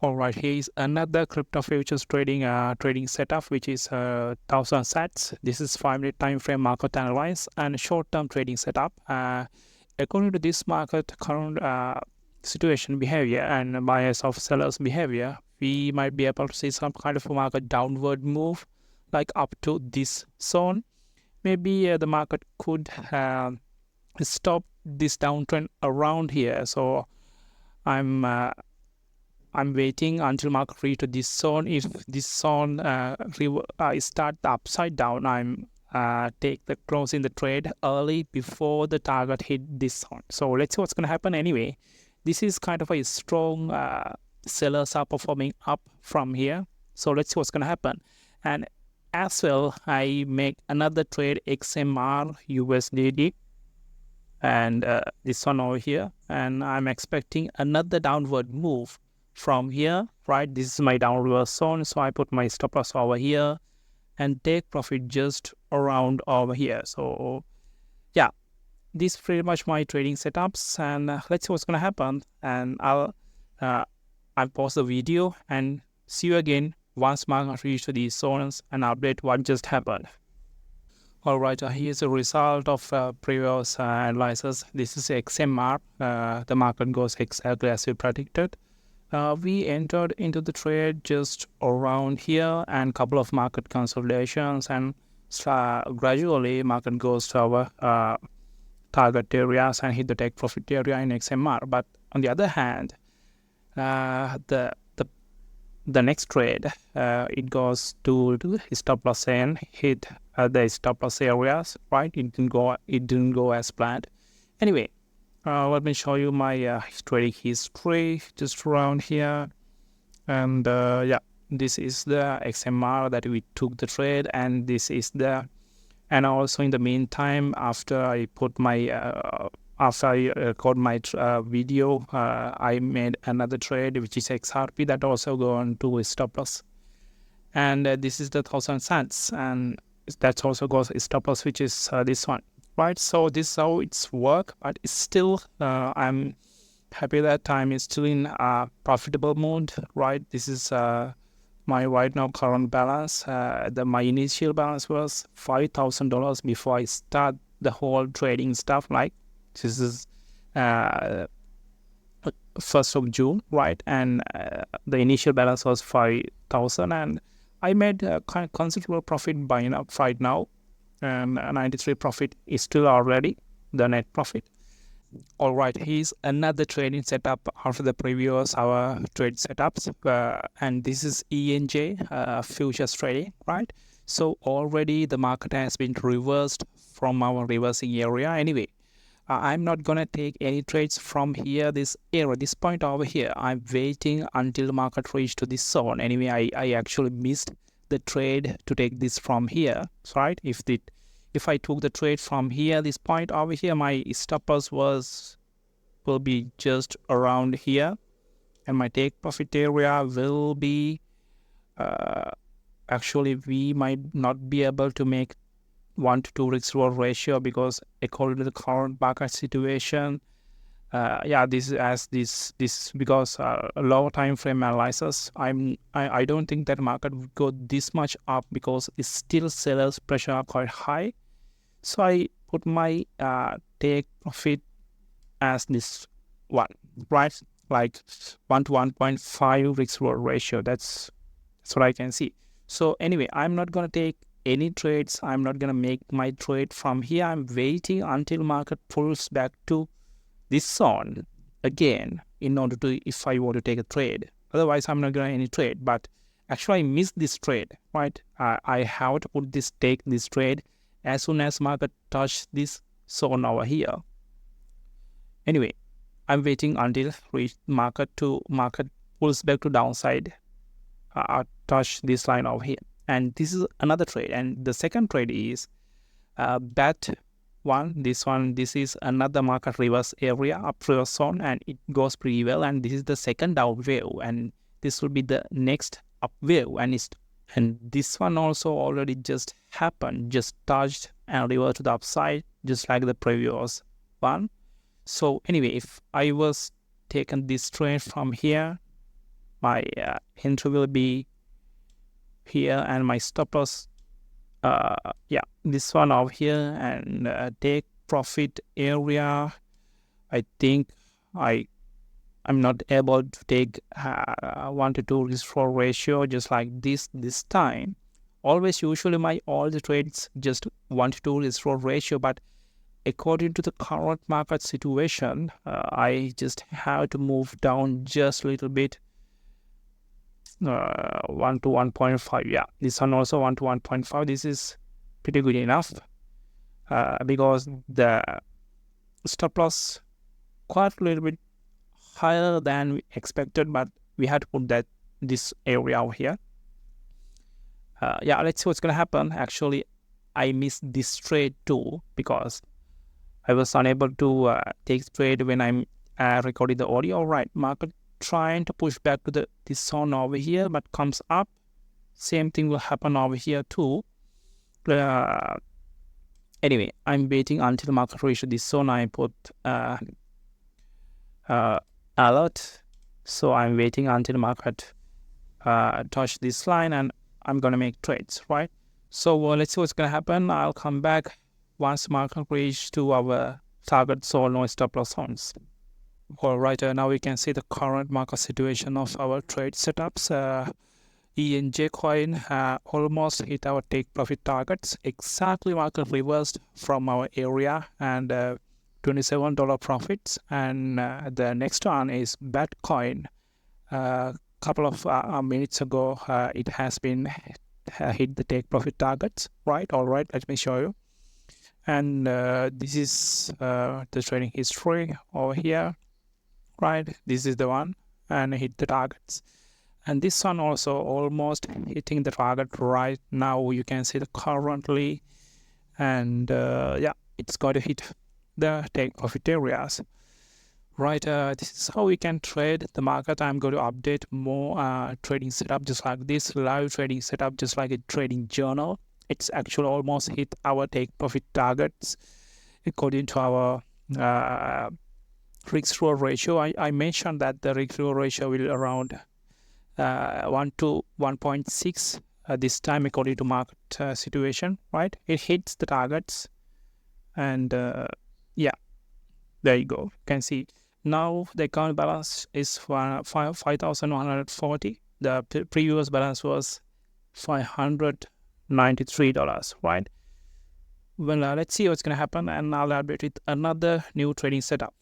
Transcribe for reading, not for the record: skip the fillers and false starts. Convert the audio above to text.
All right, here is another crypto futures trading setup, which is 1000 sats. This is 5 minute time frame market analyze and short term trading setup. According to this market current situation behavior and buyers of sellers behavior, we might be able to see some kind of a market downward move, like up to this zone. Maybe the market could stop this downtrend around here. So I'm I'm waiting until market reach to this zone. If this zone start the upside down, I'm take the close in the trade early before the target hit this zone. So let's see what's going to happen. Anyway, this is kind of a strong sellers are performing up from here. So let's see what's going to happen. And as well, I make another trade XMR USDD and this one over here, and I'm expecting another downward move from here, right? This is my downward zone, so I put my stop loss over here and take profit just around over here. So yeah, this is pretty much my trading setups, and let's see what's gonna happen. And I'll pause the video and see you again once market reach to these zones and update what just happened. All right, here's the result of previous analysis. This is XMR. The market goes exactly as we predicted. We entered into the trade just around here and couple of market consolidations, and gradually market goes to our target areas and hit the take profit area in XMR. But on the other hand, the next trade, it goes to stop loss and hit the stop loss areas, right? It didn't go as planned. Anyway, let me show you my trading history just around here. And yeah, this is the XMR that we took the trade, and this is the, and also in the meantime, after I put my after I record my video, I made another trade which is XRP that also go on to stop loss, and this is the 1000 sats, and that also goes stop loss, which is this one, right? So this is how it's work, but it's still I'm happy that time is still in profitable mode, right? This is my right now current balance. My initial balance was $5,000 before I start the whole trading stuff. Like this is 1st of June, right? And the initial balance was 5,000, and I made a considerable profit by right now, and 93 profit is still already the net profit. All right, here's another trading setup after the previous our trade setups, and this is ENJ futures trading, right? So already the market has been reversed from our reversing area. Anyway, I'm not gonna take any trades from here, this area, this point over here. I'm waiting until the market reach to this zone. Anyway, I actually missed the trade to take this from here, right? If I took the trade from here, this point over here, my stop loss will be just around here, and my take profit area will be actually we might not be able to make 1 to 2 risk reward ratio, because according to the current market situation, yeah, this is as this because a lower time frame analysis, I don't think that market would go this much up, because it's still sellers pressure are quite high. So I put my take profit as this one, right? Like 1 to 1.5 risk reward ratio. That's what I can see. So anyway, I'm not gonna take any trades. I'm not gonna make my trade from here. I'm waiting until market pulls back to this zone again in order to, if I want to take a trade. Otherwise, I'm not gonna any trade. But actually, I missed this trade, right? I have to take this trade as soon as market touch this zone over here. Anyway, I'm waiting until market pulls back to downside, touch this line over here. And this is another trade. And the second trade is that one, this is another market reverse area, up reverse zone, and it goes pretty well. And this is the second down wave, and this will be the next up wave, and this one also already just happened, just touched and reversed to the upside, just like the previous one. So anyway, if I was taken this trade from here, my entry will be here, and my stop loss, yeah, this one over here, and take profit area. I think I'm not able to take 1 to 2 risk reward ratio just like this time. Always, usually my all the trades just 1 to 2 risk reward ratio, but according to the current market situation, I just have to move down just a little bit. 1 to 1.5. Yeah, this one also 1 to 1.5. This is pretty good enough because the stop loss quite a little bit higher than we expected, but we had to put this area over here. Yeah, let's see what's gonna happen. Actually, I missed this trade too because I was unable to take trade when I'm recording the audio. All right, market trying to push back to this zone over here, but comes up. Same thing will happen over here too. Anyway, I'm waiting until the market reaches this zone. I put alert, so I'm waiting until the market touch this line, and I'm gonna make trades, right? So let's see what's gonna happen. I'll come back once market reach to our target zone or stop loss zones. All right, now we can see the current market situation of our trade setups. ENJ coin almost hit our take profit targets. Exactly market reversed from our area, and $27 profits. And the next one is BAT coin. Couple of minutes ago, it has been hit the take profit targets, right? All right, let me show you. And this is the trading history over here, right? This is the one, and hit the targets. And this one also almost hitting the target right now. You can see the currently, and yeah, it's going to hit the take profit areas, right? This is how we can trade the market. I'm going to update more trading setup just like this, live trading setup just like a trading journal. It's actually almost hit our take profit targets according to our risk reward ratio. I mentioned that the risk reward ratio will around 1 to 1.6 this time according to market situation, right? It hits the targets, and yeah, there you go. You can see now the account balance is 5,140. The previous balance was $593, right? Well, let's see what's going to happen, and I'll update with another new trading setup.